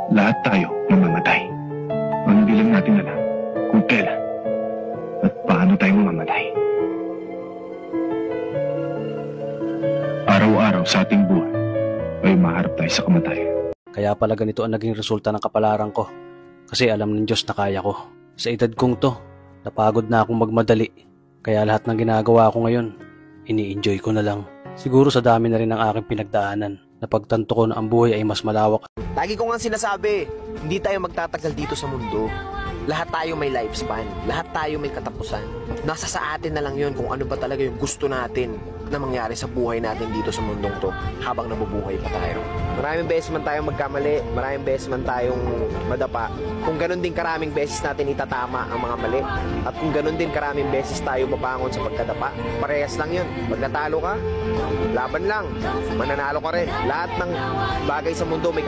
Lahat tayo mamamatay. Ang hindi lang natin alam kung kailan at paano tayo mamamatay. Araw-araw sa ating buhay ay maharap tayo sa kamatayan. Kaya pala ganito ang naging resulta ng kapalaran ko. Kasi alam ng Diyos na kaya ko. Sa edad kong to, napagod na akong magmadali. Kaya lahat ng ginagawa ko ngayon, ini-enjoy ko na lang. Siguro sa dami na rin ng aking pinagdaanan, napagtanto ko na ang buhay ay mas malawak. Lagi ko nga sinasabi, hindi tayo magtatagal dito sa mundo. Lahat tayo may lifespan, lahat tayo may katapusan. Nasa sa atin na lang yun kung ano ba talaga yung gusto natin na mangyari sa buhay natin dito sa mundong to habang nabubuhay pa tayo. Maraming beses man tayong magkamali, maraming beses man tayong madapa. Kung ganun din karaming beses natin itatama ang mga mali, at kung ganun din karaming beses tayo babangon sa pagkadapa, parehas lang yun. Pag natalo ka, laban lang, mananalo ka rin. Lahat ng bagay sa mundo may